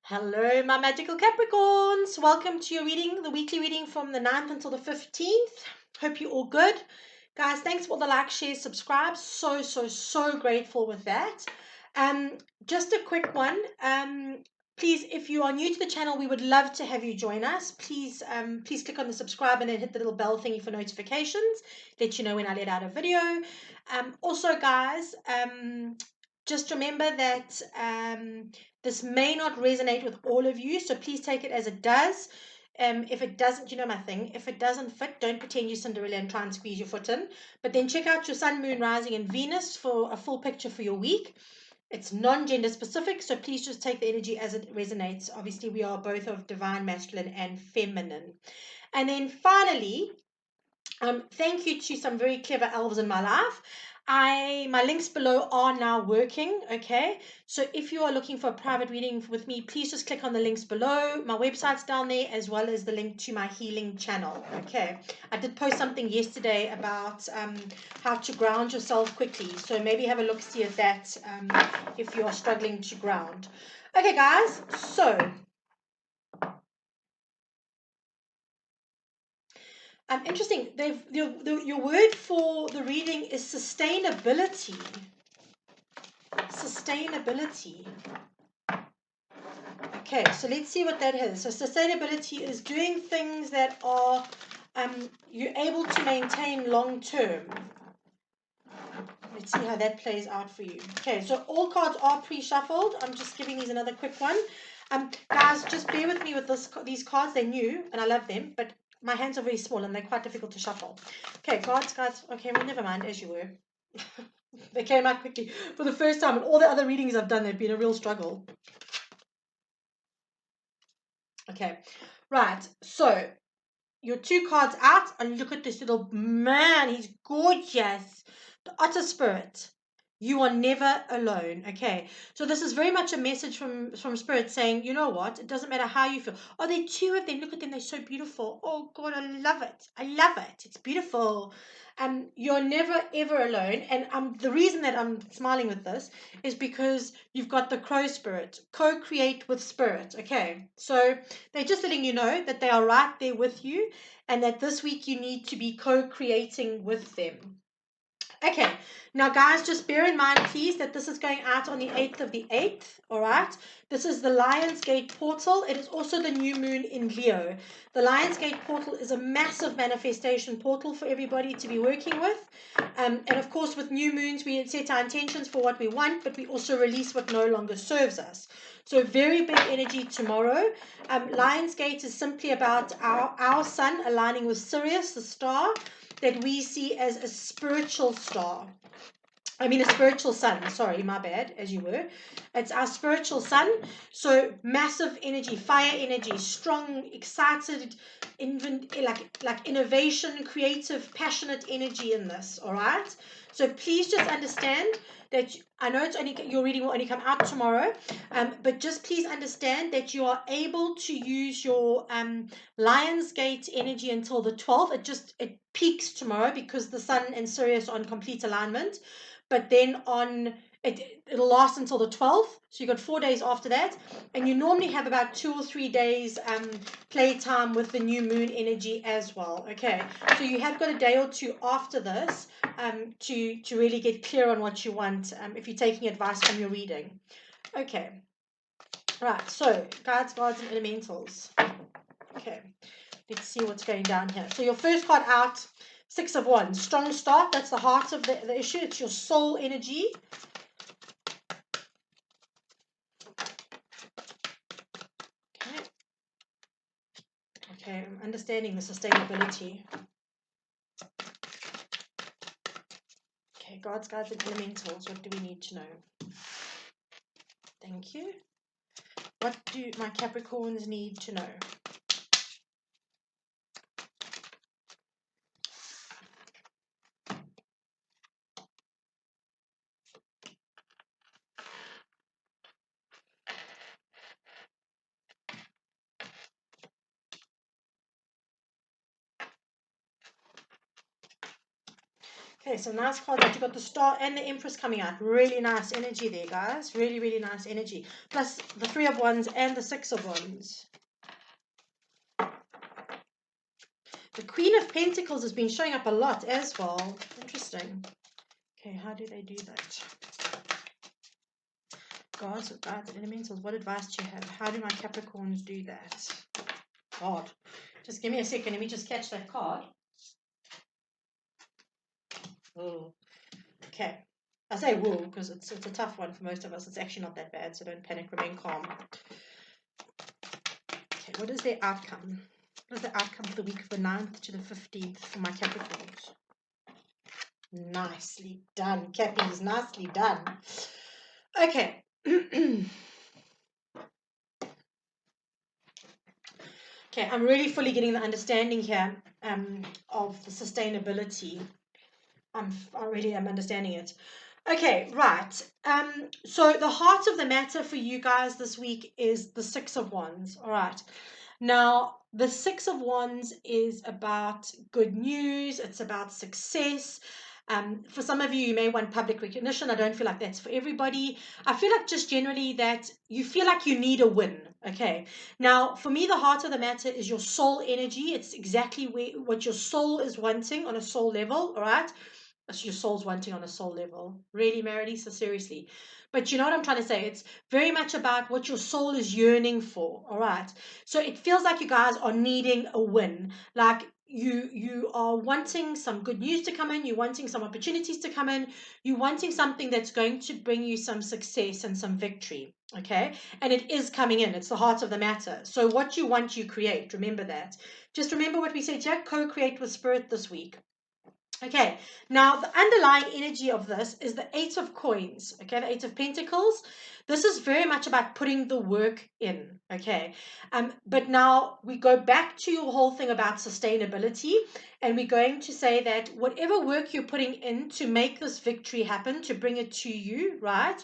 Hello, my magical Capricorns. Welcome to your reading, the weekly reading from the 9th until the 15th. Hope you're all good. Guys, thanks for the like, share, subscribe. So grateful with that. Just a quick one. Please, if you are new to the channel, we would love to have you join us. Please click on the subscribe and then hit the little bell thingy for notifications. Let you know when I let out a video. Also, guys, just remember that this may not resonate with all of you, so please take it as it does. If it doesn't, you know my thing, if it doesn't fit, don't pretend you're Cinderella and try and squeeze your foot in. But then check out your Sun, Moon, Rising, and Venus for a full picture for your week. It's non-gender specific, so please just take the energy as it resonates. Obviously, we are both of divine, masculine, and feminine. And then finally, thank you to some very clever elves in my life. My links below are now working, okay? So if you are looking for a private reading with me, please just click on the links below. My website's down there, as well as the link to my healing channel, okay? I did post something yesterday about how to ground yourself quickly, so maybe have a look-see at that if you are struggling to ground. Okay, guys, so interesting. Your word for the reading is sustainability. Sustainability. Okay, so let's see what that is. So sustainability is doing things that are you're able to maintain long term. Let's see how that plays out for you. Okay, so all cards are pre-shuffled. I'm just giving these another quick one. Guys, just bear with me with these cards. They're new and I love them, but my hands are very small and they're quite difficult to shuffle. Okay, cards. Okay, well, never mind, as you were. They came out quickly for the first time, and all the other readings I've done, they've been a real struggle. Okay, right. So your two cards out, and look at this little man. He's gorgeous. The Otter Spirit. You are never alone. Okay, so this is very much a message from Spirit saying, you know what? It doesn't matter how you feel. Oh, there are two of them. Look at them. They're so beautiful. Oh God, I love it. I love it. It's beautiful. You're never ever alone. And the reason that I'm smiling with this is because you've got the Crow Spirit. Co-create with Spirit. Okay, so they're just letting you know that they are right there with you, and that this week you need to be co-creating with them. Okay, now guys, just bear in mind, please, that this is going out on the 8th of the 8th, all right? This is the Lionsgate portal. It is also the new moon in Leo. The Lionsgate portal is a massive manifestation portal for everybody to be working with. And of course, with new moons, we set our intentions for what we want, but we also release what no longer serves us. So very big energy tomorrow. Lionsgate is simply about our sun aligning with Sirius, the star, that we see as a spiritual star. I mean, a spiritual sun. Sorry, my bad, as you were. It's our spiritual sun. So massive energy, fire energy, strong, excited, like innovation, creative, passionate energy in this. All right. So please just understand that I know your reading will only come out tomorrow, but just please understand that you are able to use your Lionsgate energy until the 12th. It peaks tomorrow because the sun and Sirius are in complete alignment. But then it'll last until the 12th, so you got 4 days after that, and you normally have about 2 or 3 days playtime with the new moon energy as well. Okay, so you have got a day or two after this to really get clear on what you want if you're taking advice from your reading. Okay, right, so guides, gods, and elementals. Okay, let's see what's going down here. So your first card out, Six of Wands, strong start. That's the heart of the issue. It's your soul energy. Okay, I'm understanding the sustainability. Okay, gods, guides, and elementals. What do we need to know? Thank you. What do my Capricorns need to know? Okay, so nice cards that you got the Star and the Empress coming out. Really nice energy there, guys. Really, really nice energy. Plus the Three of Wands and the Six of Wands. The Queen of Pentacles has been showing up a lot as well. Interesting. Okay, how do they do that? Gods, guides, elementals, what advice do you have? How do my Capricorns do that? God. Just give me a second. Let me just catch that card. Oh. Okay. I say whoa because it's a tough one for most of us. It's actually not that bad, so don't panic. Remain calm. Okay, what is their outcome? What is the outcome for the week of the 9th to the 15th for my Capricorns? Nicely done, Cappies. Nicely done. Okay. Okay, I'm really fully getting the understanding here of the sustainability. I really am understanding it. Okay, right. So the heart of the matter for you guys this week is the Six of Wands. All right. Now, the Six of Wands is about good news. It's about success. For some of you, you may want public recognition. I don't feel like that's for everybody. I feel like just generally that you feel like you need a win. Okay. Now, for me, the heart of the matter is your soul energy. It's exactly what your soul is wanting on a soul level. All right. That's your soul's wanting on a soul level. Really, Meredith? So seriously. But you know what I'm trying to say? It's very much about what your soul is yearning for. All right. So it feels like you guys are needing a win. Like you are wanting some good news to come in. You're wanting some opportunities to come in. You're wanting something that's going to bring you some success and some victory. Okay. And it is coming in. It's the heart of the matter. So what you want, you create. Remember that. Just remember what we said here. Co-create with spirit this week. Okay, now the underlying energy of this is the Eight of Coins, okay, the Eight of Pentacles. This is very much about putting the work in, okay. But now we go back to your whole thing about sustainability, and we're going to say that whatever work you're putting in to make this victory happen, to bring it to you, right,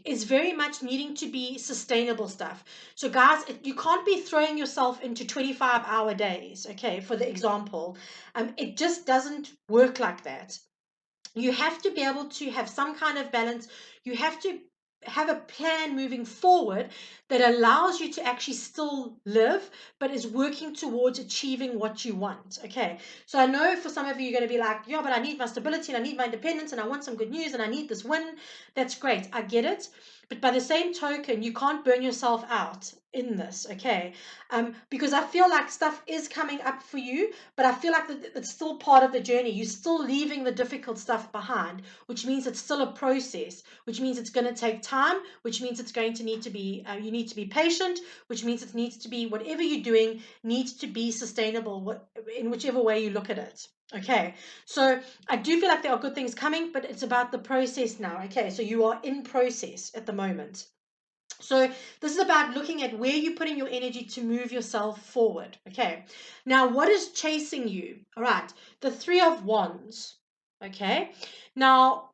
is very much needing to be sustainable stuff. So guys, you can't be throwing yourself into 25-hour days, okay, for the example. It just doesn't work like that. You have to be able to have some kind of balance. You have to have a plan moving forward that allows you to actually still live, but is working towards achieving what you want. Okay, so I know for some of you, you're going to be like, yeah, but I need my stability and I need my independence and I want some good news and I need this win. That's great. I get it. But by the same token, you can't burn yourself out in this, okay? Because I feel like stuff is coming up for you, but I feel like it's still part of the journey. You're still leaving the difficult stuff behind, which means it's still a process, which means it's going to take time, which means it's going to need to be, you need to be patient, which means it needs to be, whatever you're doing needs to be sustainable in whichever way you look at it. Okay, so I do feel like there are good things coming, but it's about the process now. Okay, so you are in process at the moment. So this is about looking at where you're putting your energy to move yourself forward. Okay, now what is chasing you? All right, the Three of Wands. Okay, now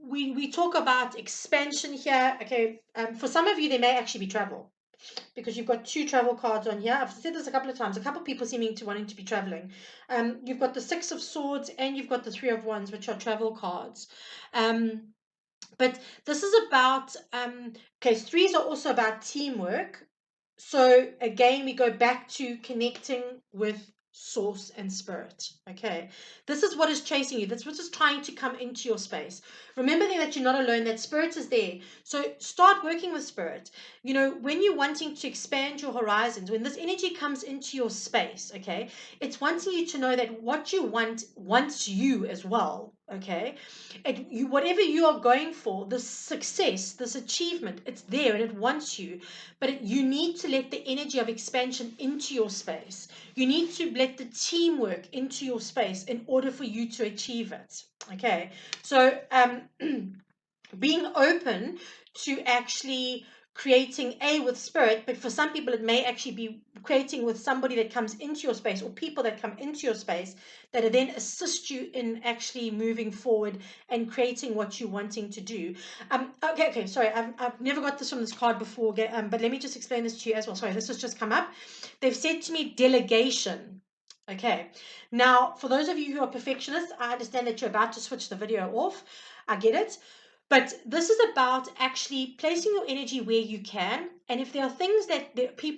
we talk about expansion here. Okay, for some of you, there may actually be travel, because you've got two travel cards on here. I've said this a couple of times. A couple of people seeming to wanting to be traveling. You've got the Six of Swords and you've got the Three of Wands, which are travel cards. But this is about, okay, threes are also about teamwork. So again, we go back to connecting with source and spirit. Okay, this is what is chasing you. That's what is trying to come into your space. Remember that you're not alone, that spirit is there. So start working with spirit. You know, when you're wanting to expand your horizons, when this energy comes into your space, okay, it's wanting you to know that what you want wants you as well. Okay, whatever you are going for, this success, this achievement, it's there and it wants you. But you need to let the energy of expansion into your space. You need to let the teamwork into your space in order for you to achieve it. Okay, so being open to actually creating with spirit, but for some people it may actually be creating with somebody that comes into your space or people that come into your space that then assist you in actually moving forward and creating what you're wanting to do. Okay, sorry, I've never got this from this card before, but let me just explain this to you as well. Sorry, this has just come up. They've said to me delegation. Okay, now for those of you who are perfectionists, I understand that you're about to switch the video off. I get it. But this is about actually placing your energy where you can. And if there are things that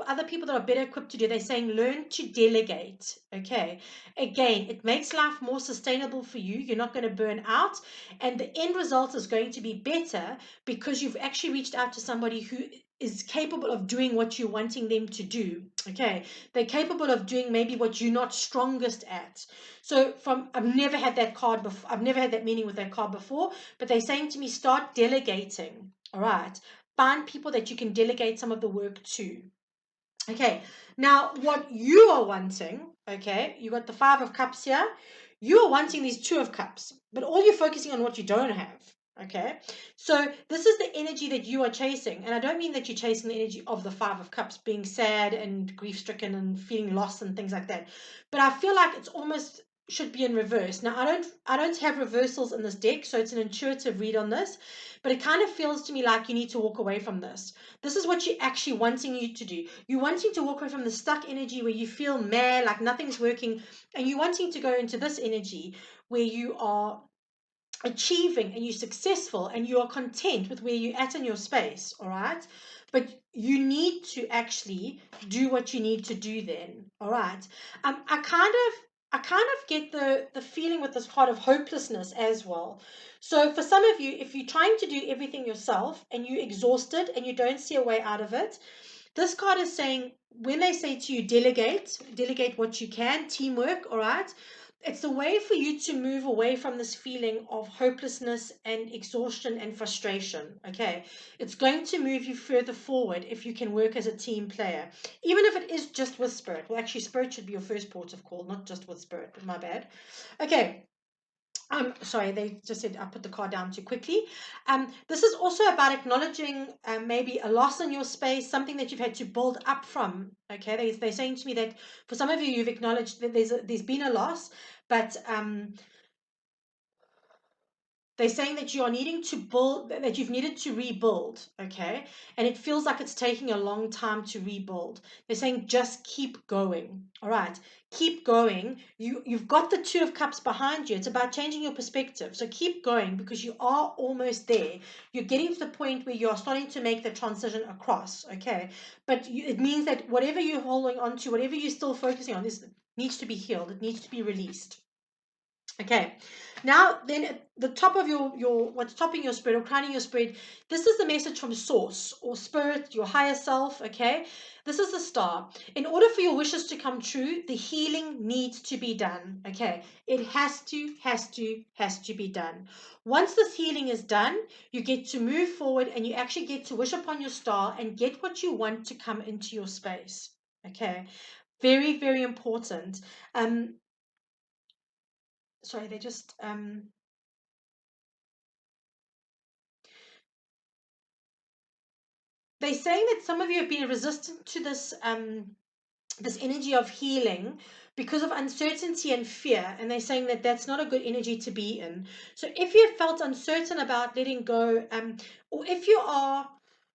other people that are better equipped to do, they're saying learn to delegate. Okay. Again, it makes life more sustainable for you. You're not going to burn out. And the end result is going to be better because you've actually reached out to somebody who is capable of doing what you're wanting them to do. Okay. They're capable of doing maybe what you're not strongest at. So I've never had that card before. I've never had that meeting with that card before, but they're saying to me, start delegating. All right. Find people that you can delegate some of the work to. Okay. Now, what you are wanting, okay, you got the 5 of Cups here. You are wanting these 2 of Cups, but all you're focusing on what you don't have. Okay. So this is the energy that you are chasing. And I don't mean that you're chasing the energy of the 5 of Cups, being sad and grief stricken and feeling lost and things like that. But I feel like it's almost should be in reverse. Now I don't have reversals in this deck, so it's an intuitive read on this, but it kind of feels to me like you need to walk away from this. This is what you're actually wanting you to do. You're wanting to walk away from the stuck energy where you feel mad, like nothing's working, and you're wanting to go into this energy where you are achieving and you're successful and you are content with where you're at in your space. All right. But you need to actually do what you need to do then. All right. I kind of get the feeling with this card of hopelessness as well. So for some of you, if you're trying to do everything yourself and you're exhausted and you don't see a way out of it, this card is saying, when they say to you, delegate what you can, teamwork, all right? It's a way for you to move away from this feeling of hopelessness and exhaustion and frustration, okay? It's going to move you further forward if you can work as a team player, even if it is just with Spirit. Well, actually, Spirit should be your first port of call, not just with Spirit, but my bad. Okay. Sorry, they just said I put the card down too quickly. This is also about acknowledging maybe a loss in your space, something that you've had to build up from. Okay, they're saying to me that for some of you, you've acknowledged that there's been a loss, but they're saying that you are needing to build, that you've needed to rebuild, okay? And it feels like it's taking a long time to rebuild. They're saying just keep going, all right? Keep going. You've got the 2 of Cups behind you. It's about changing your perspective. So keep going because you are almost there. You're getting to the point where you are starting to make the transition across, okay? But it means that whatever you're holding on to, whatever you're still focusing on, this needs to be healed. It needs to be released. Okay, now then at the top of your what's topping your spirit or crowning your spirit, this is the message from source or spirit, your higher self. Okay, this is the star. In order for your wishes to come true, the healing needs to be done. Okay, it has to be done. Once this healing is done, you get to move forward and you actually get to wish upon your star and get what you want to come into your space. Okay, very, very important. Sorry, they just they're saying that some of you have been resistant to this energy of healing because of uncertainty and fear, and they're saying that that's not a good energy to be in. So if you felt uncertain about letting go, or if you are,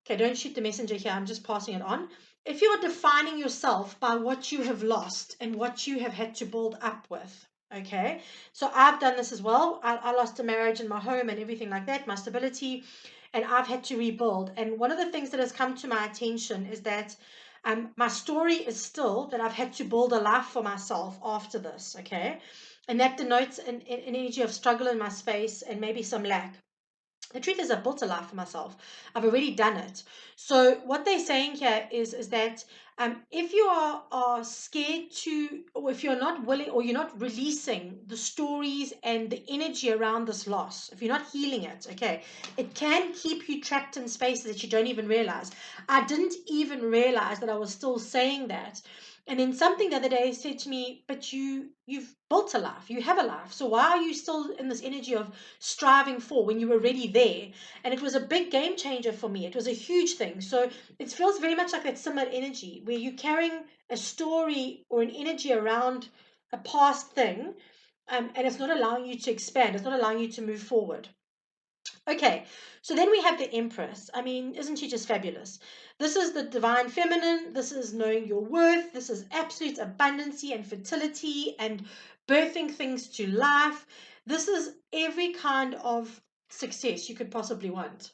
okay, don't shoot the messenger here, I'm just passing it on. If you are defining yourself by what you have lost and what you have had to build up with, okay, so I've done this as well. I lost a marriage and my home and everything like that, my stability, and I've had to rebuild. And one of the things that has come to my attention is that my story is still that I've had to build a life for myself after this, okay? And that denotes an energy of struggle in my space and maybe some lack. The truth is, I've built a life for myself. I've already done it. So what they're saying here is that if you are scared to, or if you're not willing, or you're not releasing the stories and the energy around this loss, if you're not healing it, okay, it can keep you trapped in spaces that you don't even realize. I didn't even realize that I was still saying that. And then something the other day said to me, but you've built a life, you have a life. So why are you still in this energy of striving for when you were already there? And it was a big game changer for me. It was a huge thing. So it feels very much like that similar energy where you're carrying a story or an energy around a past thing, and it's not allowing you to expand. It's not allowing you to move forward. Okay, so then we have the Empress. I mean, isn't she just fabulous? This is the divine feminine. This is knowing your worth. This is absolute abundancy and fertility and birthing things to life. This is every kind of success you could possibly want.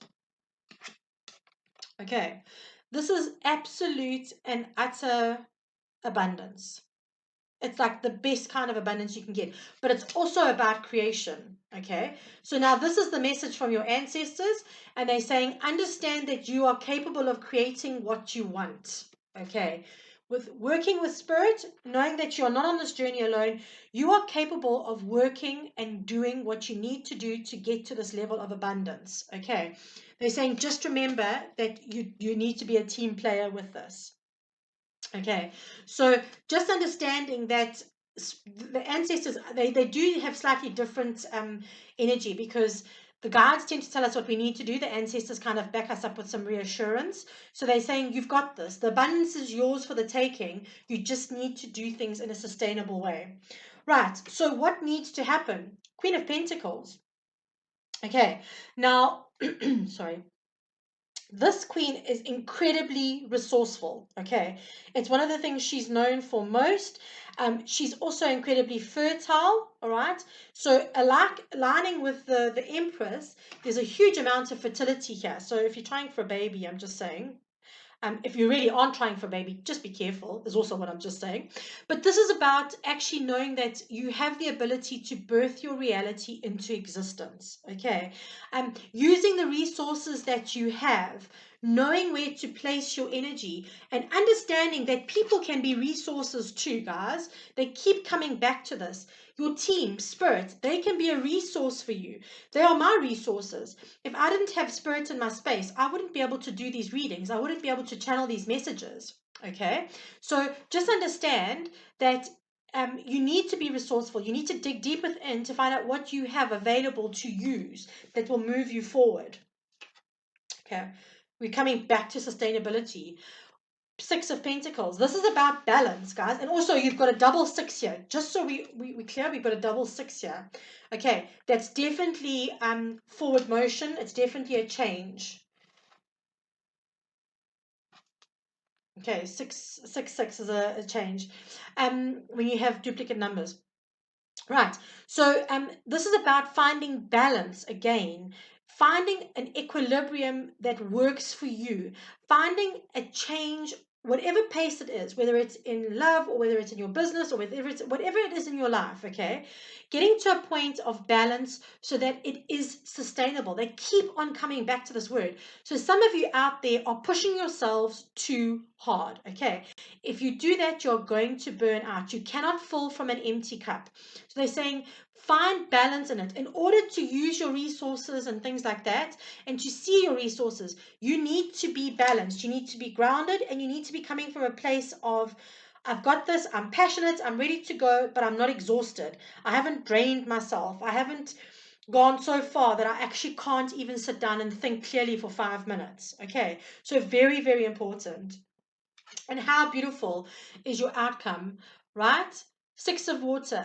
Okay, this is absolute and utter abundance. It's like the best kind of abundance you can get, but it's also about creation. Okay, so now this is the message from your ancestors, and they're saying, understand that you are capable of creating what you want. Okay, with working with spirit, knowing that you're not on this journey alone, you are capable of working and doing what you need to do to get to this level of abundance. Okay, they're saying, just remember that you need to be a team player with this. Okay, so just understanding that the ancestors, they do have slightly different energy, because the guides tend to tell us what we need to do. The ancestors kind of back us up with some reassurance. So they're saying, you've got this. The abundance is yours for the taking. You just need to do things in a sustainable way. Right, so what needs to happen? Queen of Pentacles. Okay, now, sorry. This queen is incredibly resourceful. Okay, it's one of the things she's known for most. She's also incredibly fertile. All right, so aligning with the Empress, there's a huge amount of fertility here. So if you're trying for a baby, I'm just saying, if you really aren't trying for a baby, just be careful, is also what I'm just saying. But this is about actually knowing that you have the ability to birth your reality into existence. Okay, using the resources that you have, knowing where to place your energy, and understanding that people can be resources too, guys. They keep coming back to this. Your team, spirit, they can be a resource for you. They are my resources. If I didn't have spirit in my space, I wouldn't be able to do these readings. I wouldn't be able to channel these messages. Okay, so just understand that you need to be resourceful. You need to dig deep within to find out what you have available to use that will move you forward. Okay, we're coming back to sustainability. Six of Pentacles. This is about balance, guys. And also, you've got a double six here. Just so we clear, we've got a double six here. Okay, that's definitely forward motion. It's definitely a change. Okay, six is a change. When you have duplicate numbers. Right. So this is about finding balance again, finding an equilibrium that works for you, finding a change, whatever pace it is, whether it's in love or whether it's in your business or whatever it is in your life, okay? Getting to a point of balance so that it is sustainable. They keep on coming back to this word. So some of you out there are pushing yourselves too hard, okay? If you do that, you're going to burn out. You cannot fill from an empty cup. So they're saying find balance in it. In order to use your resources and things like that, and to see your resources, you need to be balanced. You need to be grounded, and you need to be coming from a place of, I've got this, I'm passionate, I'm ready to go, but I'm not exhausted. I haven't drained myself. I haven't gone so far that I actually can't even sit down and think clearly for 5 minutes. Okay, so very, very important. And how beautiful is your outcome, right? Six of water,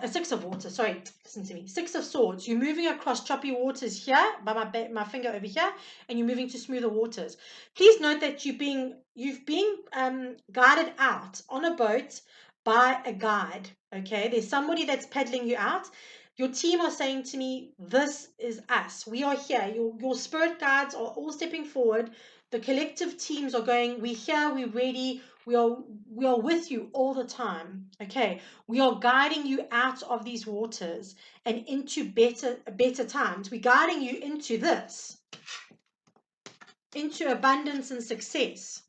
sorry, listen to me. Six of swords. You're moving across choppy waters here, by my finger over here, and you're moving to smoother waters. Please note that you've been guided out on a boat by a guide, okay? There's somebody that's paddling you out. Your team are saying to me, this is us. We are here. Your spirit guides are all stepping forward. The collective teams are going, we're here, we're ready, we are with you all the time. Okay, we are guiding you out of these waters and into better times. We're guiding you into this, into abundance and success.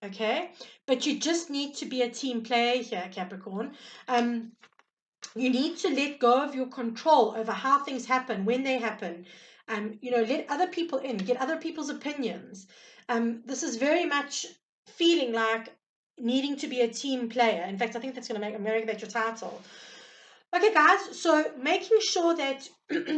Okay, but you just need to be a team player here, Capricorn. You need to let go of your control over how things happen, when they happen. Let other people in, get other people's opinions. This is very much feeling like needing to be a team player. In fact, I think that's going to make that your title. Okay, guys, so making sure that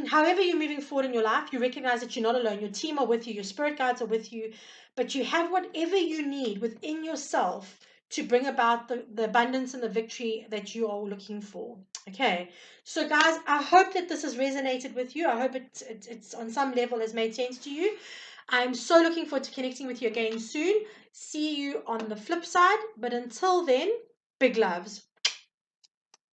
however you're moving forward in your life, you recognize that you're not alone. Your team are with you, your spirit guides are with you, but you have whatever you need within yourself to bring about the abundance and the victory that you are looking for. Okay, so guys, I hope that this has resonated with you. I hope it's on some level has made sense to you. I'm so looking forward to connecting with you again soon. See you on the flip side, but until then, big loves.